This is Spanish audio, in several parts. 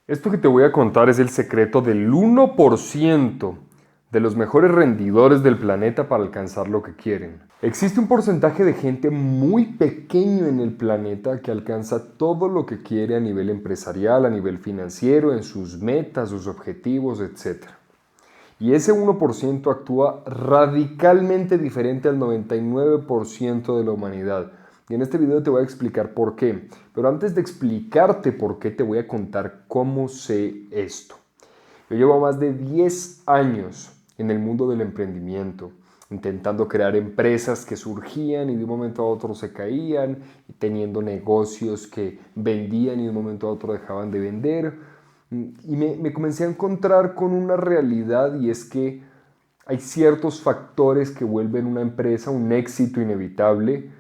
Esto que te voy a contar es el secreto del 1% de los mejores rendidores del planeta para alcanzar lo que quieren. Existe un porcentaje de gente muy pequeño en el planeta que alcanza todo lo que quiere a nivel empresarial, a nivel financiero, en sus metas, sus objetivos, etc. Y ese 1% actúa radicalmente diferente al 99% de la humanidad. Y en este video te voy a explicar por qué. Pero antes de explicarte por qué, te voy a contar cómo sé esto. Yo llevo más de 10 años en el mundo del emprendimiento, intentando crear empresas que surgían y de un momento a otro se caían, y teniendo negocios que vendían y de un momento a otro dejaban de vender. Y me comencé a encontrar con una realidad, y es que hay ciertos factores que vuelven una empresa un éxito inevitable,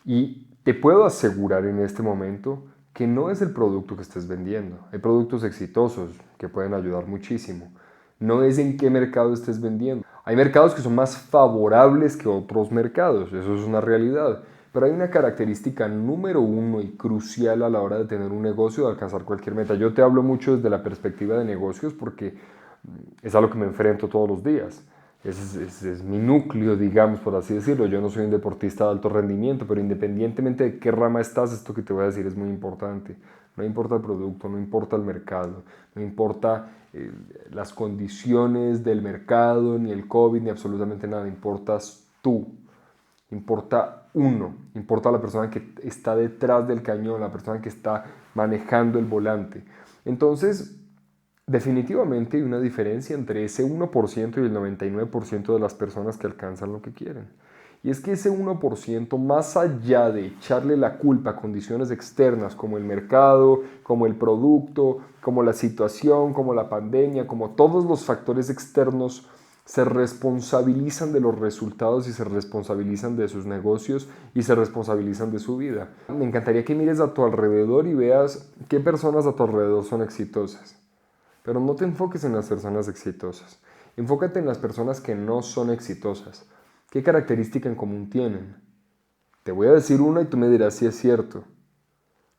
y te puedo asegurar en este momento que no es el producto que estés vendiendo. Hay productos exitosos que pueden ayudar muchísimo. No es en qué mercado estés vendiendo. Hay mercados que son más favorables que otros mercados, eso es una realidad. Pero hay una característica número uno y crucial a la hora de tener un negocio, de alcanzar cualquier meta. Yo te hablo mucho desde la perspectiva de negocios porque es a lo que me enfrento todos los días. Ese es mi núcleo, digamos, por así decirlo. Yo no soy un deportista de alto rendimiento, pero independientemente de qué rama estás, esto que te voy a decir es muy importante. No importa el producto, no importa el mercado, no importa las condiciones del mercado, ni el COVID, ni absolutamente nada. Importas tú, importa uno, importa la persona que está detrás del cañón, la persona que está manejando el volante. Entonces, definitivamente hay una diferencia entre ese 1% y el 99% de las personas que alcanzan lo que quieren. Y es que ese 1%, más allá de echarle la culpa a condiciones externas como el mercado, como el producto, como la situación, como la pandemia, como todos los factores externos, se responsabilizan de los resultados y se responsabilizan de sus negocios y se responsabilizan de su vida. Me encantaría que mires a tu alrededor y veas qué personas a tu alrededor son exitosas. Pero no te enfoques en las personas exitosas. Enfócate en las personas que no son exitosas. ¿Qué característica en común tienen? Te voy a decir una y tú me dirás si es cierto.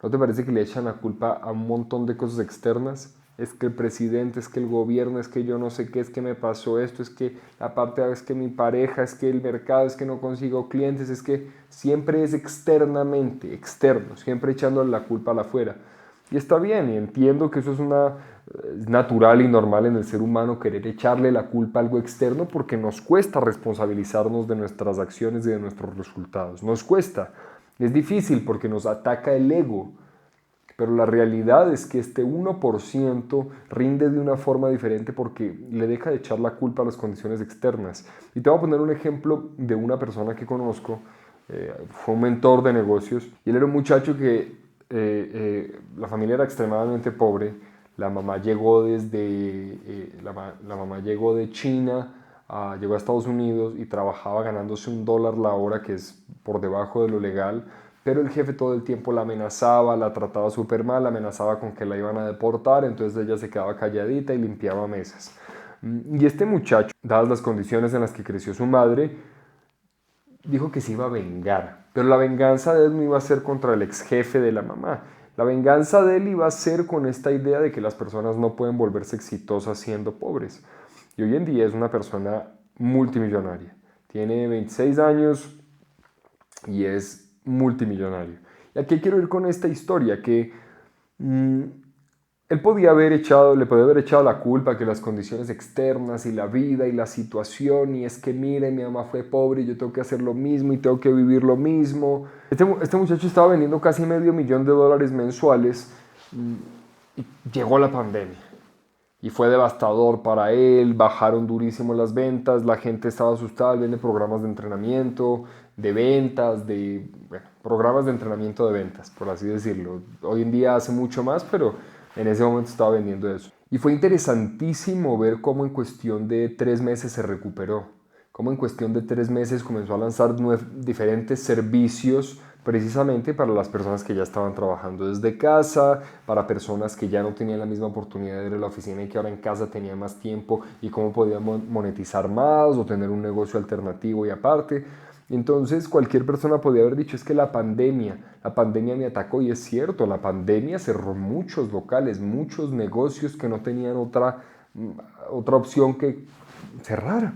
¿No te parece que le echan la culpa a un montón de cosas externas? Es que el presidente, es que el gobierno, es que yo no sé qué, es que me pasó esto, es que la parte es que mi pareja, es que el mercado, es que no consigo clientes, es que siempre es externamente, externo, siempre echándole la culpa a la afuera. Y está bien, y entiendo que eso es natural y normal en el ser humano querer echarle la culpa a algo externo porque nos cuesta responsabilizarnos de nuestras acciones y de nuestros resultados. Nos cuesta. Es difícil porque nos ataca el ego. Pero la realidad es que este 1% rinde de una forma diferente porque le deja de echar la culpa a las condiciones externas. Y te voy a poner un ejemplo de una persona que conozco, fue un mentor de negocios, y él era un muchacho que la familia era extremadamente pobre. La mamá llegó la mamá llegó de China, llegó a Estados Unidos y trabajaba ganándose $1 la hora, que es por debajo de lo legal. Pero el jefe todo el tiempo la amenazaba, la trataba súper mal, la amenazaba con que la iban a deportar, entonces ella se quedaba calladita y limpiaba mesas. Y este muchacho, dadas las condiciones en las que creció su madre, dijo que se iba a vengar. Pero la venganza de él no iba a ser contra el ex jefe de la mamá. La venganza de él iba a ser con esta idea de que las personas no pueden volverse exitosas siendo pobres. Y hoy en día es una persona multimillonaria. Tiene 26 años y es multimillonario. ¿Y a qué quiero ir con esta historia? Que él le podía haber echado la culpa que las condiciones externas y la vida y la situación, y es que mire, mi mamá fue pobre y yo tengo que hacer lo mismo y tengo que vivir lo mismo. Este muchacho estaba vendiendo casi $500,000 mensuales, y llegó la pandemia. Y fue devastador para él, bajaron durísimo las ventas, la gente estaba asustada, él vende programas de entrenamiento, de ventas, programas de entrenamiento de ventas, por así decirlo. Hoy en día hace mucho más, pero en ese momento estaba vendiendo eso. Y fue interesantísimo ver cómo en cuestión de 3 meses se recuperó, cómo en cuestión de 3 meses comenzó a lanzar diferentes servicios precisamente para las personas que ya estaban trabajando desde casa, para personas que ya no tenían la misma oportunidad de ir a la oficina y que ahora en casa tenían más tiempo y cómo podían monetizar más o tener un negocio alternativo y aparte. Entonces cualquier persona podía haber dicho, es que la pandemia me atacó, y es cierto, la pandemia cerró muchos locales, muchos negocios que no tenían otra opción que cerrar.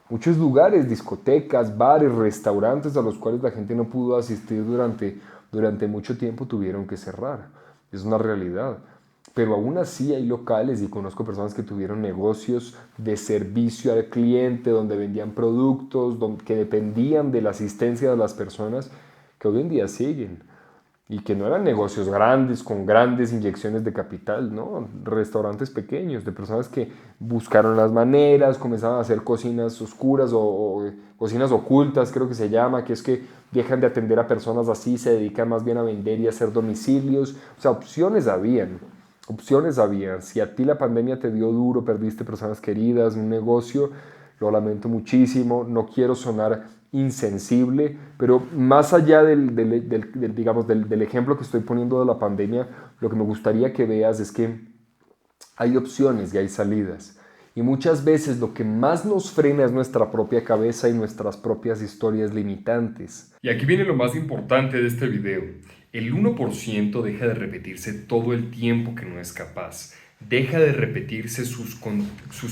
Muchos lugares, discotecas, bares, restaurantes a los cuales la gente no pudo asistir durante mucho tiempo tuvieron que cerrar. Es una realidad. Pero aún así hay locales, y conozco personas que tuvieron negocios de servicio al cliente, donde vendían productos, que dependían de la asistencia de las personas, que hoy en día siguen. Y que no eran negocios grandes, con grandes inyecciones de capital, ¿no? Restaurantes pequeños, de personas que buscaron las maneras, comenzaron a hacer cocinas oscuras o cocinas ocultas, creo que se llama, que es que dejan de atender a personas así, se dedican más bien a vender y a hacer domicilios. O sea, opciones habían. Opciones había. Si a ti la pandemia te dio duro, perdiste personas queridas, un negocio, lo lamento muchísimo. No quiero sonar insensible, pero más allá del ejemplo que estoy poniendo de la pandemia, lo que me gustaría que veas es que hay opciones y hay salidas. Y muchas veces lo que más nos frena es nuestra propia cabeza y nuestras propias historias limitantes. Y aquí viene lo más importante de este video. El 1% deja de repetirse todo el tiempo que no es capaz. Deja de repetirse sus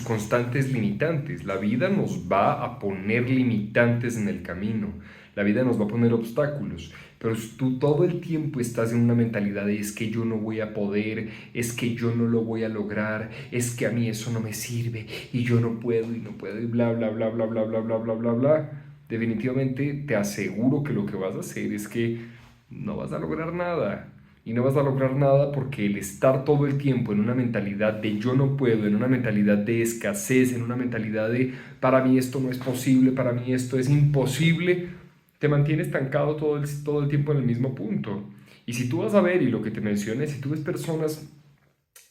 constantes limitantes. La vida nos va a poner limitantes en el camino. La vida nos va a poner obstáculos. Pero si tú todo el tiempo estás en una mentalidad de es que yo no voy a poder, es que yo no lo voy a lograr, es que a mí eso no me sirve y yo no puedo y no puedo y bla, bla, bla, bla, bla, bla, bla, bla, bla, bla, definitivamente te aseguro que lo que vas a hacer es que no vas a lograr nada. Y no vas a lograr nada porque el estar todo el tiempo en una mentalidad de yo no puedo, en una mentalidad de escasez, en una mentalidad de para mí esto no es posible, para mí esto es imposible, te mantiene estancado todo el tiempo en el mismo punto. Y si tú vas a ver, y lo que te mencioné, si tú ves personas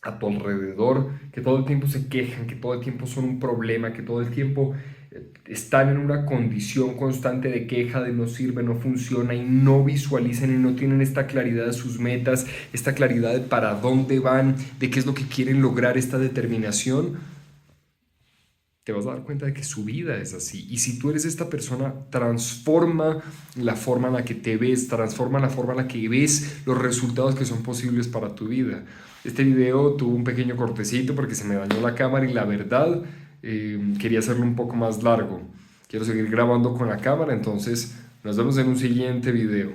a tu alrededor que todo el tiempo se quejan, que todo el tiempo son un problema, que todo el tiempo están en una condición constante de queja, de no sirve, no funciona y no visualizan y no tienen esta claridad de sus metas, esta claridad de para dónde van, de qué es lo que quieren lograr, esta determinación, te vas a dar cuenta de que su vida es así. Y si tú eres esta persona, transforma la forma en la que te ves, transforma la forma en la que ves los resultados que son posibles para tu vida. Este video tuvo un pequeño cortecito porque se me dañó la cámara y la verdad quería hacerlo un poco más largo. Quiero seguir grabando con la cámara, entonces nos vemos en un siguiente video.